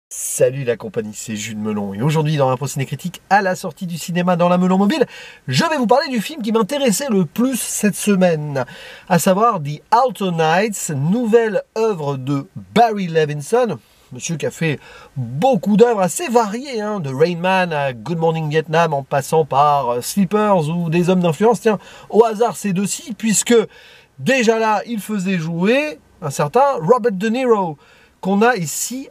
Salut la compagnie, c'est Jules Melon et aujourd'hui dans Impro Ciné Critique, à la sortie du cinéma dans la Melon Mobile, je vais vous parler du film qui m'intéressait le plus cette semaine, à savoir The Altonites, nouvelle œuvre de Barry Levinson, monsieur qui a fait beaucoup d'œuvres assez variées, de Rain Man à Good Morning Vietnam en passant par Sleepers ou Des Hommes d'influence. Tiens, au hasard ces deux-ci, puisque déjà là, il faisait jouer un certain Robert De Niro, qu'on a ici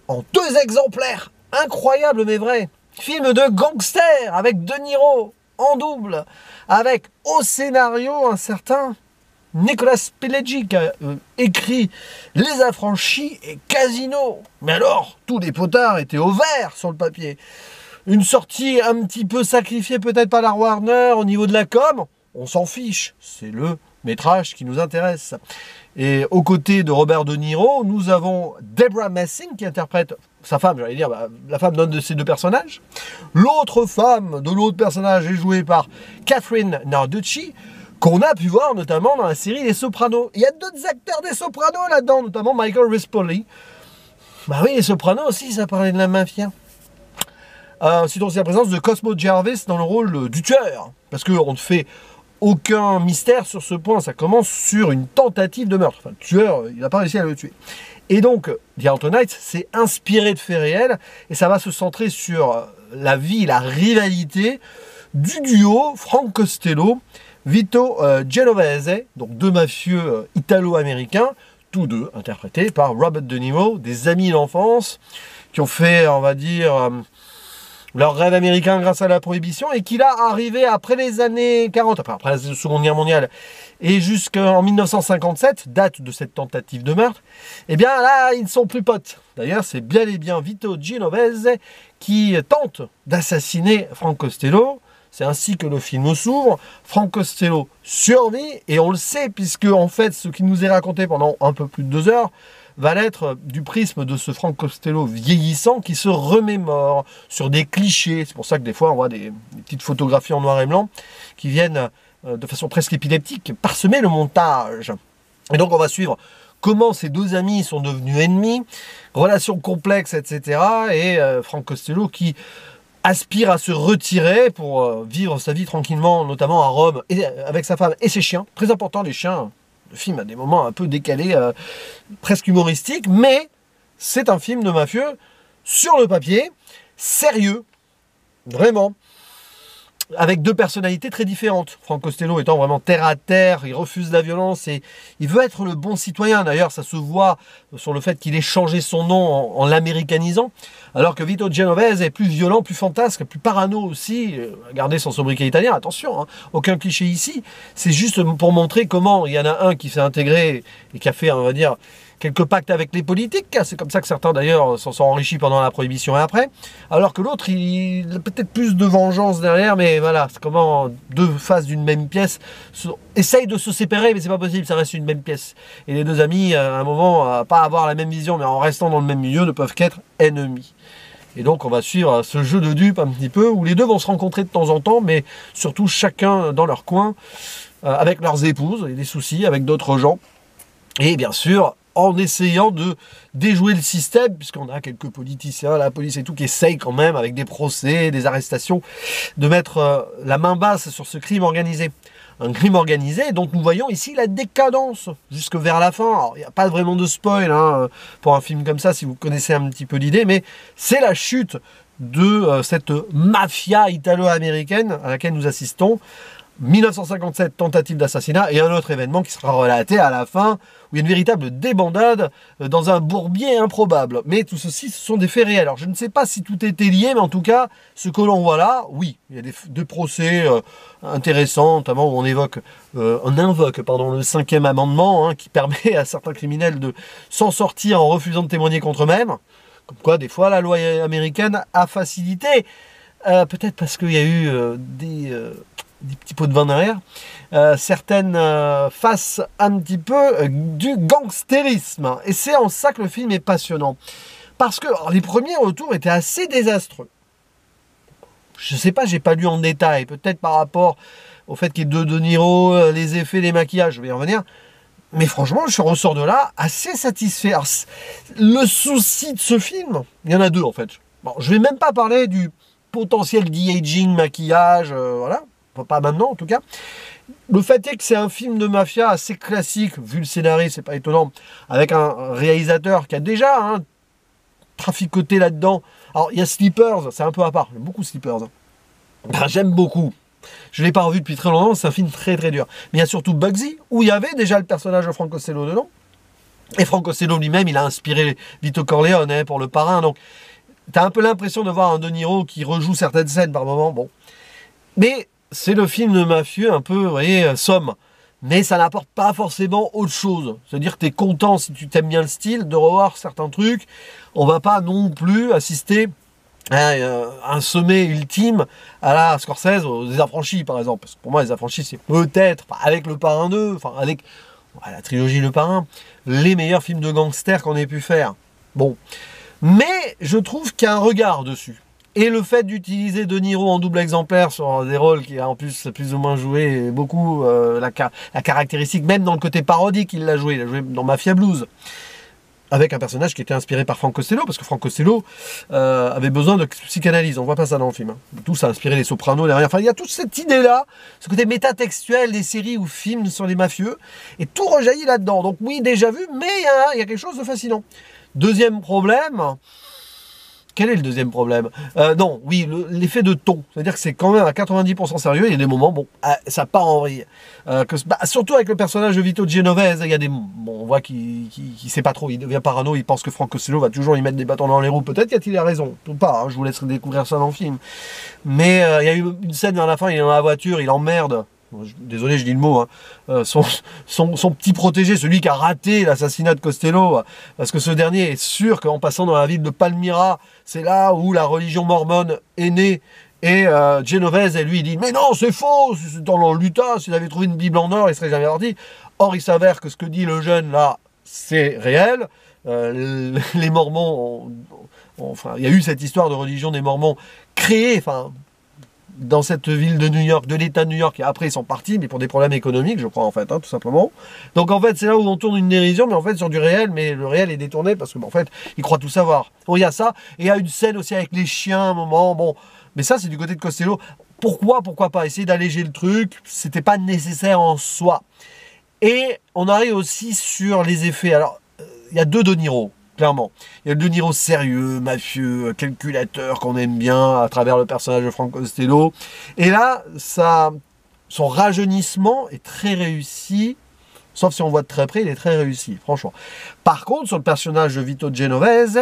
en deux exemplaires, incroyable mais vrai. Film de gangster avec De Niro en double, avec au scénario un certain Nicolas Pileggi qui a écrit Les Affranchis et Casino. Mais alors, tous les potards étaient au vert sur le papier. Une sortie un petit peu sacrifiée peut-être par la Warner au niveau de la com, on s'en fiche, c'est le métrage qui nous intéresse. Et aux côtés de Robert De Niro, nous avons Debra Messing qui interprète sa femme, j'allais dire, la femme d'un de ces deux personnages. L'autre femme de l'autre personnage est jouée par Catherine Narducci, qu'on a pu voir notamment dans la série Les Sopranos. Il y a d'autres acteurs des Sopranos là-dedans, notamment Michael Rispoli. Bah oui, Les Sopranos aussi, ça parlait de la mafia. C'est aussi la présence de Cosmo Jarvis dans le rôle du tueur, parce qu'on ne fait aucun mystère sur ce point, ça commence sur une tentative de meurtre. Enfin, le tueur, il n'a pas réussi à le tuer. Et donc, The Altonites s'est inspiré de faits réels, et ça va se centrer sur la vie, la rivalité du duo Frank Costello, Vito Genovese, donc deux mafieux italo-américains, tous deux interprétés par Robert De Niro, des amis d'enfance, qui ont fait, on va dire, leur rêve américain grâce à la prohibition, et qu'il a arrivé après les années 40, après la Seconde Guerre mondiale, et jusqu'en 1957, date de cette tentative de meurtre, eh bien là, ils ne sont plus potes. D'ailleurs, c'est bien et bien Vito Genovese qui tente d'assassiner Frank Costello. C'est ainsi que le film s'ouvre. Frank Costello survit, et on le sait, puisque en fait, ce qui nous est raconté pendant un peu plus de 2 heures, va l'être du prisme de ce Frank Costello vieillissant qui se remémore sur des clichés. C'est pour ça que des fois on voit des petites photographies en noir et blanc qui viennent de façon presque épileptique parsemer le montage. Et donc on va suivre comment ces deux amis sont devenus ennemis, relations complexes, etc. Et Frank Costello qui aspire à se retirer pour vivre sa vie tranquillement, notamment à Rome, et avec sa femme et ses chiens. Très important, les chiens. Le film a des moments un peu décalés, presque humoristiques, mais c'est un film de mafieux, sur le papier, sérieux, vraiment, avec deux personnalités très différentes. Frank Costello étant vraiment terre à terre, il refuse la violence et il veut être le bon citoyen. D'ailleurs, ça se voit sur le fait qu'il ait changé son nom en l'américanisant, alors que Vito Genovese est plus violent, plus fantasque, plus parano aussi. Regardez son sobriquet italien, attention, aucun cliché ici. C'est juste pour montrer comment il y en a un qui s'est intégré et qui a fait, on va dire, quelques pactes avec les politiques, c'est comme ça que certains d'ailleurs s'en sont enrichis pendant la prohibition et après, alors que l'autre il a peut-être plus de vengeance derrière, mais voilà, c'est comment deux faces d'une même pièce essayent de se séparer, mais c'est pas possible, ça reste une même pièce. Et les deux amis, à un moment, à pas avoir la même vision, mais en restant dans le même milieu, ne peuvent qu'être ennemis. Et donc on va suivre ce jeu de dupes un petit peu, où les deux vont se rencontrer de temps en temps, mais surtout chacun dans leur coin, avec leurs épouses, et des soucis avec d'autres gens. Et bien sûr, en essayant de déjouer le système, puisqu'on a quelques politiciens, la police et tout, qui essayent quand même, avec des procès, des arrestations, de mettre la main basse sur ce crime organisé. Un crime organisé dont nous voyons ici la décadence, jusque vers la fin. Alors, il n'y a pas vraiment de spoil pour un film comme ça, si vous connaissez un petit peu l'idée, mais c'est la chute de cette mafia italo-américaine à laquelle nous assistons. 1957, tentative d'assassinat, et un autre événement qui sera relaté à la fin, où il y a une véritable débandade dans un bourbier improbable. Mais tout ceci, ce sont des faits réels. Alors je ne sais pas si tout était lié, mais en tout cas, ce que l'on voit là, oui, il y a deux procès intéressants, notamment où on invoque le 5e amendement, qui permet à certains criminels de s'en sortir en refusant de témoigner contre eux-mêmes. Comme quoi, des fois, la loi américaine a facilité. Peut-être parce qu'il y a eu des petits pots de vin derrière, certaines faces un petit peu du gangstérisme. Et c'est en ça que le film est passionnant. Parce que les premiers retours étaient assez désastreux. Je ne sais pas, j'ai pas lu en détail. Peut-être par rapport au fait qu'il y ait De Niro, les effets, les maquillages, je vais y revenir. Mais franchement, je ressors de là assez satisfait. Alors, le souci de ce film, il y en a deux en fait. Bon, je vais même pas parler du potentiel de-aging, maquillage, voilà. Enfin, pas maintenant en tout cas. Le fait est que c'est un film de mafia assez classique, vu le scénario, c'est pas étonnant, avec un réalisateur qui a déjà traficoté là-dedans. Alors, il y a Sleepers, c'est un peu à part. J'aime beaucoup Sleepers. Ben, j'aime beaucoup. Je ne l'ai pas revu depuis très longtemps, c'est un film très très dur. Mais il y a surtout Bugsy, où il y avait déjà le personnage de Frank Costello dedans. Et Frank Costello lui-même, il a inspiré Vito Corleone pour Le Parrain. Donc, tu as un peu l'impression de voir un De Niro qui rejoue certaines scènes par moment. Bon. Mais c'est le film de mafieux un peu, vous voyez, somme. Mais ça n'apporte pas forcément autre chose. C'est-à-dire que tu es content, si tu t'aimes bien le style, de revoir certains trucs. On va pas non plus assister à un sommet ultime à la Scorsese, aux Affranchis par exemple. Parce que pour moi, Les Affranchis, c'est peut-être, avec Le Parrain 2, enfin avec la trilogie Le Parrain, les meilleurs films de gangsters qu'on ait pu faire. Bon. Mais je trouve qu'il y a un regard dessus. Et le fait d'utiliser De Niro en double exemplaire sur des rôles qui a en plus ou moins joué beaucoup la caractéristique, même dans le côté parodique, il a joué dans Mafia Blues, avec un personnage qui était inspiré par Frank Costello, parce que Frank Costello avait besoin de psychanalyse, on voit pas ça dans le film. Hein. Tout ça a inspiré les Sopranos derrière. Enfin, il y a toute cette idée-là, ce côté métatextuel des séries ou films sur les mafieux, et tout rejaillit là-dedans. Donc oui, déjà vu, mais il y a quelque chose de fascinant. Deuxième problème... Quel est le deuxième problème? Non, oui, l'effet de ton. C'est-à-dire que c'est quand même à 90% sérieux. Il y a des moments, bon, ça part en vrille. Surtout avec le personnage de Vito Genovese, il y a des... Bon, on voit qu'il sait pas trop, il devient parano, il pense que Frank Costello va toujours lui mettre des bâtons dans les roues. Peut-être qu'il a raison, ou pas, hein, je vous laisserai découvrir ça dans le film. Mais il y a eu une scène vers la fin, il est dans la voiture, il emmerde... Désolé, je dis le mot, hein. Son petit protégé, celui qui a raté l'assassinat de Costello, parce que ce dernier est sûr qu'en passant dans la ville de Palmyra, c'est là où la religion mormone est née. Et Genovese, lui, il dit « Mais non, c'est faux, c'est dans l'Utah, s'il avait trouvé une Bible en or, il serait jamais parti. » Or, il s'avère que ce que dit le jeune, là, c'est réel. Les Mormons, enfin, il y a eu cette histoire de religion des Mormons créée, enfin... dans cette ville de New York, de l'État de New York, et après ils sont partis, mais pour des problèmes économiques, je crois en fait, hein, tout simplement. Donc en fait, c'est là où on tourne une dérision, mais en fait sur du réel, mais le réel est détourné parce que en fait, ils croient tout savoir. Bon, il y a ça, et il y a une scène aussi avec les chiens, à un moment, bon, mais ça c'est du côté de Costello. Pourquoi pas essayer d'alléger le truc, c'était pas nécessaire en soi. Et on arrive aussi sur les effets. Alors, il y a deux De Niro. Clairement. Il y a le De Niro sérieux, mafieux, calculateur qu'on aime bien à travers le personnage de Frank Costello. Et là, son rajeunissement est très réussi. Sauf si on voit de très près, il est très réussi, franchement. Par contre, sur le personnage de Vito Genovese,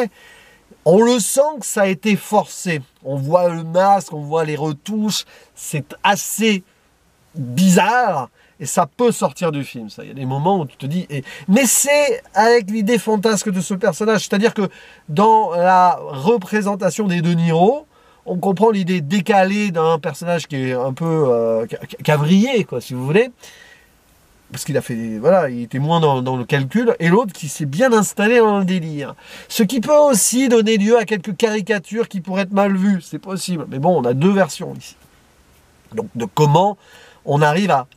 on le sent que ça a été forcé. On voit le masque, on voit les retouches. C'est assez bizarre. Et ça peut sortir du film, ça. Il y a des moments où tu te dis... Mais c'est avec l'idée fantasque de ce personnage. C'est-à-dire que dans la représentation des De Niro, on comprend l'idée décalée d'un personnage qui est un peu cavrier, quoi, si vous voulez. Parce qu'il a fait... Voilà, il était moins dans le calcul. Et l'autre qui s'est bien installé dans le délire. Ce qui peut aussi donner lieu à quelques caricatures qui pourraient être mal vues. C'est possible. Mais bon, on a deux versions ici. Donc, de comment on arrive à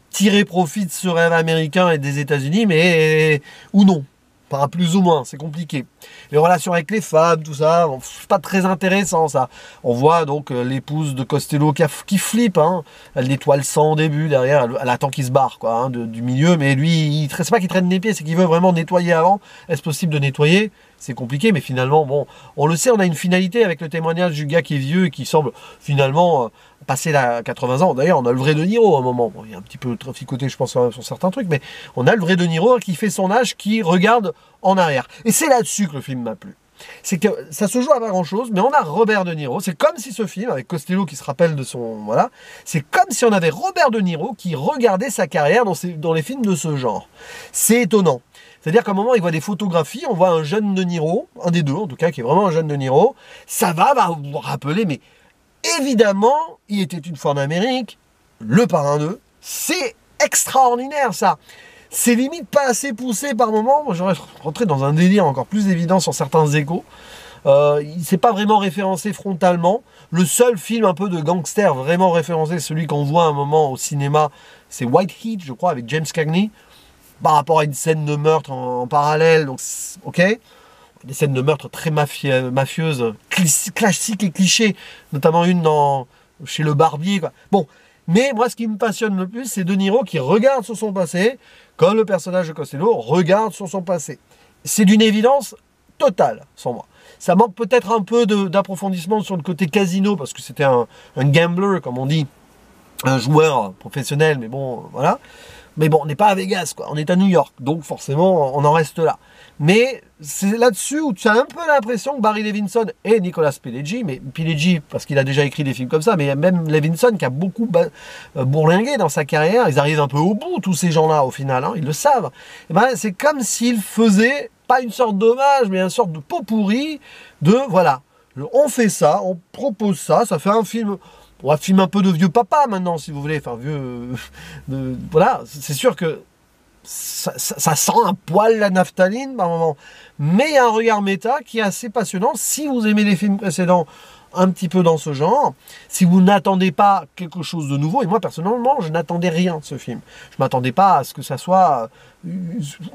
tirer profit de ce rêve américain et des États-Unis, mais ou non, pas plus ou moins, c'est compliqué. Les relations avec les femmes, tout ça, c'est pas très intéressant ça. On voit donc l'épouse de Costello qui flippe, hein. Elle nettoie le sang au début, derrière, elle attend qu'il se barre quoi, hein, du milieu, mais lui, c'est pas qu'il traîne les pieds, c'est qu'il veut vraiment nettoyer avant. Est-ce possible de nettoyer? C'est compliqué, mais finalement, bon, on le sait, on a une finalité avec le témoignage du gars qui est vieux et qui semble finalement passer la 80 ans. D'ailleurs, on a le vrai De Niro à un moment. Bon, il y a un petit peu traficoté, je pense, sur certains trucs, mais on a le vrai De Niro qui fait son âge, qui regarde en arrière. Et c'est là-dessus que le film m'a plu. C'est que ça se joue à pas grand-chose, mais on a Robert De Niro. C'est comme si ce film, avec Costello qui se rappelle de son... Voilà. C'est comme si on avait Robert De Niro qui regardait sa carrière dans les films de ce genre. C'est étonnant. C'est-à-dire qu'à un moment, il voit des photographies, on voit un jeune De Niro, un des deux en tout cas, qui est vraiment un jeune De Niro. Ça va vous rappeler, mais évidemment, il était une fois en Amérique, Le Parrain 2, c'est extraordinaire ça. C'est limite pas assez poussé par moment. Moi, j'aurais rentré dans un délire encore plus évident sur certains échos. Il s'est pas vraiment référencé frontalement. Le seul film un peu de gangster vraiment référencé, celui qu'on voit à un moment au cinéma, c'est White Heat, je crois, avec James Cagney. par rapport à une scène de meurtre en parallèle, donc ok. Des scènes de meurtre très mafieuses, classiques et clichés, notamment une chez le barbier, quoi. Bon, mais moi, ce qui me passionne le plus, c'est De Niro qui regarde sur son passé, comme le personnage de Costello regarde sur son passé. C'est d'une évidence totale, sans moi. Ça manque peut-être un peu d'approfondissement sur le côté casino, parce que c'était un gambler, comme on dit, un joueur professionnel, mais bon, voilà. Mais bon, on n'est pas à Vegas, quoi. On est à New York, donc forcément, on en reste là. Mais c'est là-dessus où tu as un peu l'impression que Barry Levinson et Nicolas Pileggi, mais Pileggi parce qu'il a déjà écrit des films comme ça, mais même Levinson qui a beaucoup bourlingué dans sa carrière, ils arrivent un peu au bout, tous ces gens-là, au final, hein, ils le savent. Et ben, c'est comme s'ils faisaient, pas une sorte d'hommage, mais une sorte de pot pourri de, voilà, on fait ça, on propose ça, ça fait un film... On va filmer un peu de vieux papa maintenant, si vous voulez. Enfin, vieux... voilà, c'est sûr que ça sent un poil la naphtaline par moment. Mais il y a un regard méta qui est assez passionnant. Si vous aimez les films précédents, un petit peu dans ce genre, si vous n'attendez pas quelque chose de nouveau, et moi personnellement, je n'attendais rien de ce film. Je ne m'attendais pas à ce que ça soit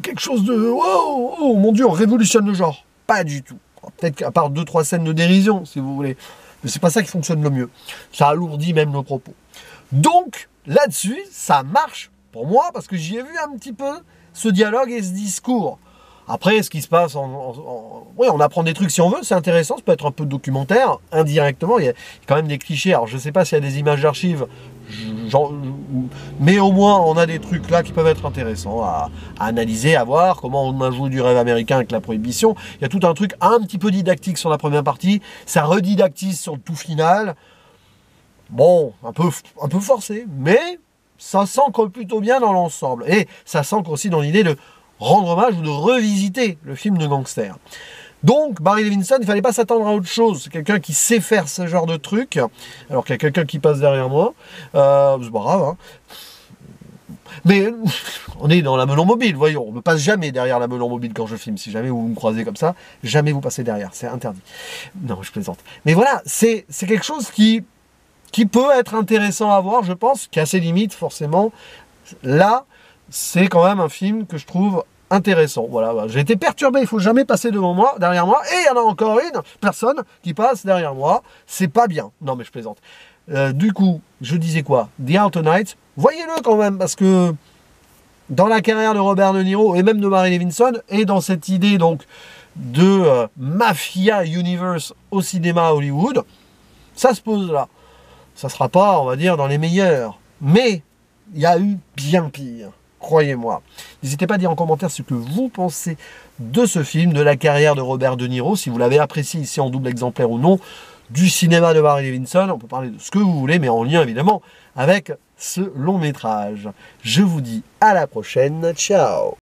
quelque chose de... Oh, oh mon Dieu, on révolutionne le genre. Pas du tout. Peut-être qu'à part 2-3 scènes de dérision, si vous voulez. Mais c'est pas ça qui fonctionne le mieux. Ça alourdit même nos propos. Donc, là-dessus, ça marche pour moi, parce que j'y ai vu un petit peu ce dialogue et ce discours. Après, ce qui se passe, oui, on apprend des trucs si on veut, c'est intéressant, ça peut être un peu documentaire, indirectement, il y a quand même des clichés. Alors, je ne sais pas s'il y a des images d'archives, mais au moins, on a des trucs là qui peuvent être intéressants à analyser, à voir, comment on a joué du rêve américain avec la prohibition. Il y a tout un truc un petit peu didactique sur la première partie, ça redidactise sur le tout final. Bon, un peu forcé, mais ça s'ancre plutôt bien dans l'ensemble. Et ça s'ancre aussi dans l'idée de rendre hommage ou de revisiter le film de gangster. Donc, Barry Levinson, il ne fallait pas s'attendre à autre chose. C'est quelqu'un qui sait faire ce genre de truc, alors qu'il y a quelqu'un qui passe derrière moi. C'est pas grave, hein. Mais on est dans la melon mobile, voyons. On ne passe jamais derrière la melon mobile quand je filme. Si jamais vous me croisez comme ça, jamais vous passez derrière. C'est interdit. Non, je plaisante. Mais voilà, c'est quelque chose qui peut être intéressant à voir, je pense, qui a ses limites, forcément. Là, c'est quand même un film que je trouve intéressant. Voilà, j'ai été perturbé, il faut jamais passer derrière moi, et il y en a encore une personne qui passe derrière moi. C'est pas bien. Non, mais je plaisante. Du coup, je disais quoi? The Altonites, voyez-le quand même, parce que dans la carrière de Robert De Niro, et même de Barry Levinson, et dans cette idée donc de Mafia Universe au cinéma à Hollywood, ça se pose là. Ça sera pas, on va dire, dans les meilleurs. Mais il y a eu bien pire, croyez-moi. N'hésitez pas à dire en commentaire ce que vous pensez de ce film, de la carrière de Robert De Niro, si vous l'avez apprécié ici en double exemplaire ou non, du cinéma de Barry Levinson. On peut parler de ce que vous voulez, mais en lien évidemment avec ce long métrage. Je vous dis à la prochaine. Ciao!